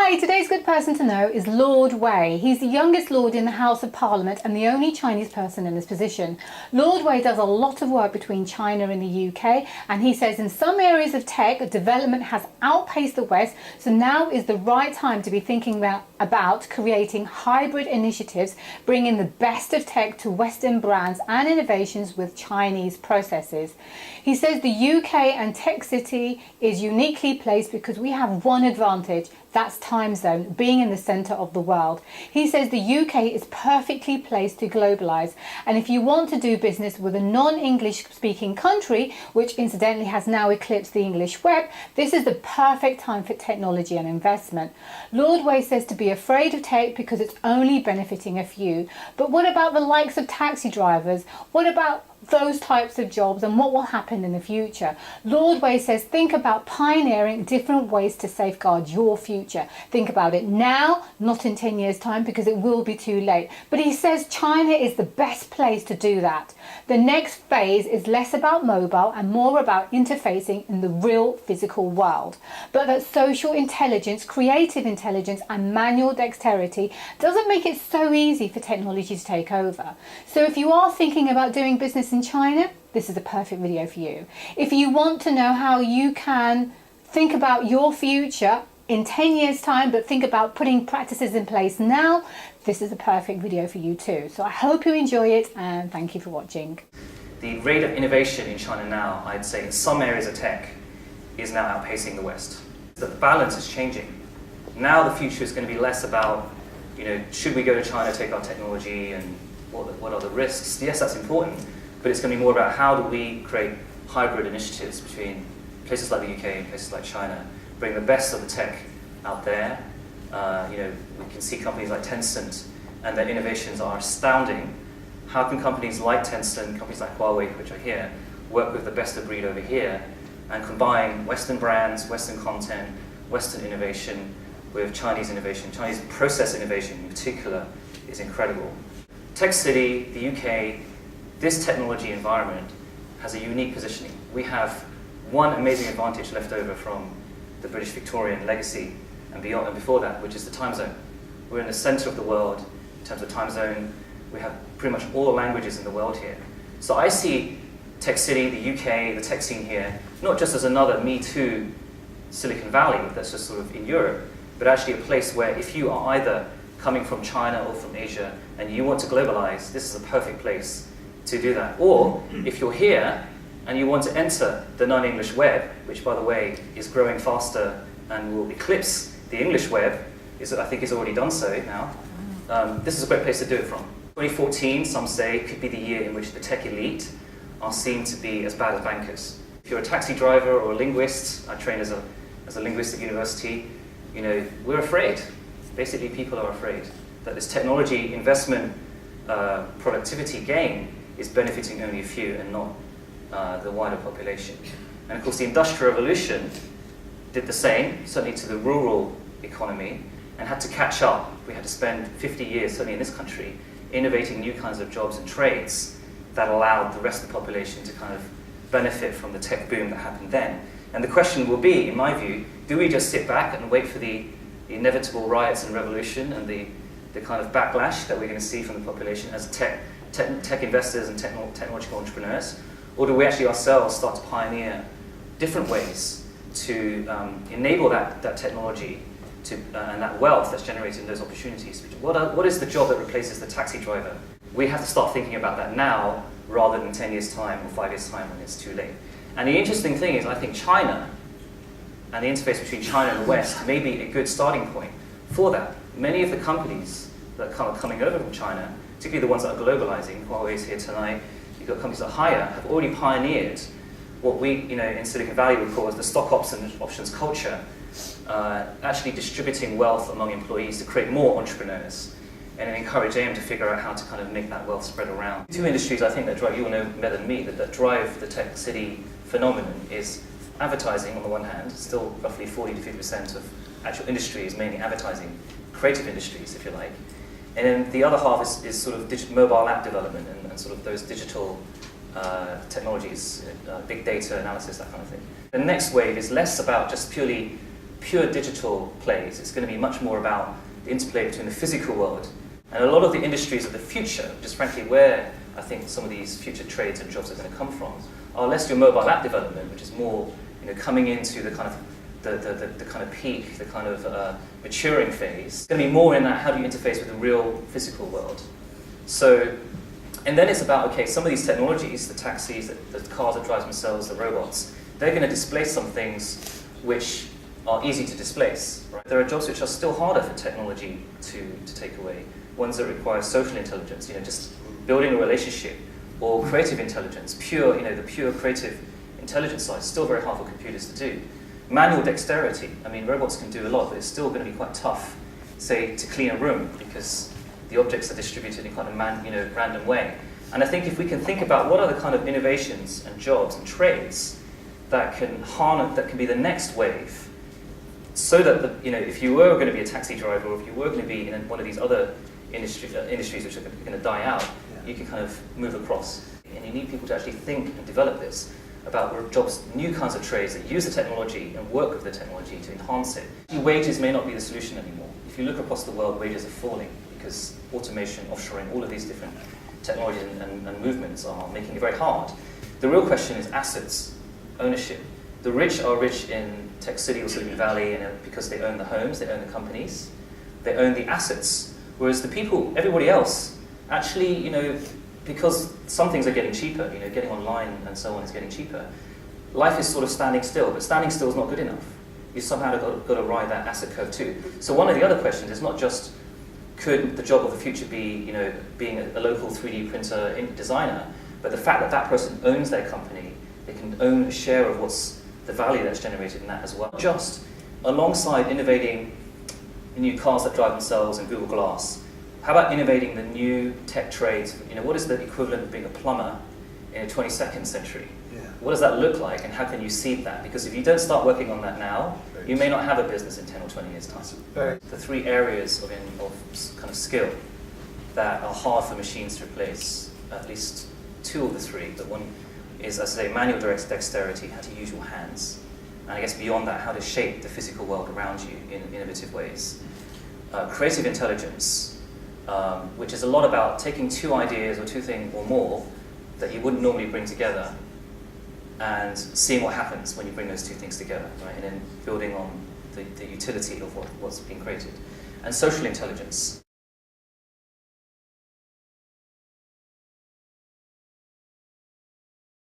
Hi, today's good person to know is Lord Wei. He's the youngest Lord in the House of Parliament and the only Chinese person in this position. Lord Wei does a lot of work between China and the UK, and he says in some areas of tech, development has outpaced the West, so now is the right time to be thinking about creating hybrid initiatives, bringing the best of tech to Western brands and innovations with Chinese processes. He says the UK and Tech City is uniquely placed because we have one advantage. That's time zone, being in the centre of the world. He says the UK is perfectly placed to globalise, and if you want to do business with a non-English speaking country, which incidentally has now eclipsed the English web, this is the perfect time for technology and investment. Lord Wei says to be afraid of tech because it's only benefiting a few. But what about the likes of taxi drivers? What about those types of jobs and what will happen in the future? Lord Wei says think about pioneering different ways to safeguard your future. Think about it now, not in 10 years time, because it will be too late. But he says China is the best place to do that. The next phase is less about mobile and more about interfacing in the real physical world. But that social intelligence, creative intelligence and manual dexterity doesn't make it so easy for technology to take over. So if you are thinking about doing business in China, this is a perfect video for you. If you want to know how you can think about your future in 10 years time, but think about putting practices in place now, this is a perfect video for you too. So I hope you enjoy it and thank you for watching. The rate of innovation in China now, I'd say in some areas of tech, is now outpacing the West. The balance is changing. Now the future is going to be less about, should we go to China, take our technology, and what are the risks? Yes, that's important, but it's going to be more about how do we create hybrid initiatives between places like the UK and places like China, bring the best of the tech out there. We can see companies like Tencent, and their innovations are astounding. How can companies like Tencent, companies like Huawei, which are here, work with the best of breed over here and combine Western brands, Western content, Western innovation with Chinese innovation? Chinese process innovation in particular is incredible. Tech City, the UK, this technology environment has a unique positioning. We have one amazing advantage left over from the British Victorian legacy and beyond, and before that, which is the time zone. We're in the center of the world in terms of time zone. We have pretty much all the languages in the world here. So I see Tech City, the UK, the tech scene here, not just as another Me Too Silicon Valley that's just sort of in Europe, but actually a place where if you are either coming from China or from Asia and you want to globalize, this is a perfect place to do that. Or if you're here and you want to enter the non-English web, which by the way is growing faster and will eclipse the English web, I think it's already done so now, this is a great place to do it from. 2014, some say, could be the year in which the tech elite are seen to be as bad as bankers. If you're a taxi driver or a linguist, I train as a linguist at university, we're afraid. Basically, people are afraid that this technology investment productivity gain is benefiting only a few and not the wider population. And of course, the Industrial Revolution did the same, certainly to the rural economy, and had to catch up. We had to spend 50 years, certainly in this country, innovating new kinds of jobs and trades that allowed the rest of the population to kind of benefit from the tech boom that happened then. And the question will be, in my view, do we just sit back and wait for the inevitable riots and revolution and the kind of backlash that we're going to see from the population as tech investors and technological entrepreneurs? Or do we actually ourselves start to pioneer different ways to enable that technology and that wealth that's generated in those opportunities? What is the job that replaces the taxi driver? We have to start thinking about that now rather than 10 years' time or 5 years' time when it's too late. And the interesting thing is, I think China and the interface between China and the West may be a good starting point for that. Many of the companies that are coming over from China, particularly the ones that are globalizing, Huawei is here tonight, you've got companies that hire, have already pioneered what we in Silicon Valley would call as the stock options culture, actually distributing wealth among employees to create more entrepreneurs and encourage them to figure out how to kind of make that wealth spread around. Two industries I think that drive, you'll know better than me, that drive the Tech City phenomenon is advertising on the one hand, still roughly 40 to 50% of actual industry is mainly advertising, creative industries if you like. And then the other half is sort of mobile app development and sort of those digital technologies, big data analysis, that kind of thing. The next wave is less about just purely pure digital plays. It's going to be much more about the interplay between the physical world and a lot of the industries of the future, just frankly where I think some of these future trades and jobs are going to come from, are less your mobile app development, which is more coming into the kind of the kind of peak, the kind of maturing phase. It's going to be more in that how do you interface with the real physical world. So, and then it's about, okay, some of these technologies, the taxis, the cars that drive themselves, the robots, they're going to displace some things which are easy to displace. Right? There are jobs which are still harder for technology to take away. Ones that require social intelligence, just building a relationship, or creative intelligence, the pure creative intelligence side is still very hard for computers to do. Manual dexterity, I mean, robots can do a lot, but it's still going to be quite tough, say, to clean a room, because the objects are distributed in kind of random way. And I think if we can think about what are the kind of innovations and jobs and trades that can harness, that can be the next wave, so that if you were going to be a taxi driver, or if you were going to be in one of these other industries which are going to die out, you can kind of move across. And you need people to actually think and develop this about jobs, new kinds of trades that use the technology and work with the technology to enhance it. Wages may not be the solution anymore. If you look across the world, wages are falling because automation, offshoring, all of these different technologies and movements are making it very hard. The real question is assets, ownership. The rich are rich in Tech City or Silicon Valley because they own the homes, they own the companies, they own the assets. Whereas the people, everybody else, actually, because some things are getting cheaper, getting online and so on is getting cheaper, life is sort of standing still, but standing still is not good enough. You somehow got to ride that asset curve too. So one of the other questions is not just could the job of the future be, being a local 3D printer designer, but the fact that that person owns their company, they can own a share of what's the value that's generated in that as well. Just alongside innovating new cars that drive themselves and Google Glass, how about innovating the new tech trades? What is the equivalent of being a plumber in the 22nd century? Yeah. What does that look like, and how can you seed that? Because if you don't start working on that now, you may not have a business in 10 or 20 years' time. The three areas of kind of skill that are hard for machines to replace, at least two of the three, but one is, as I say, manual dexterity, how to use your hands. And I guess beyond that, how to shape the physical world around you in innovative ways. Creative intelligence, which is a lot about taking two ideas or two things or more that you wouldn't normally bring together and seeing what happens when you bring those two things together, right? And then building on the utility of what's being created. And social intelligence.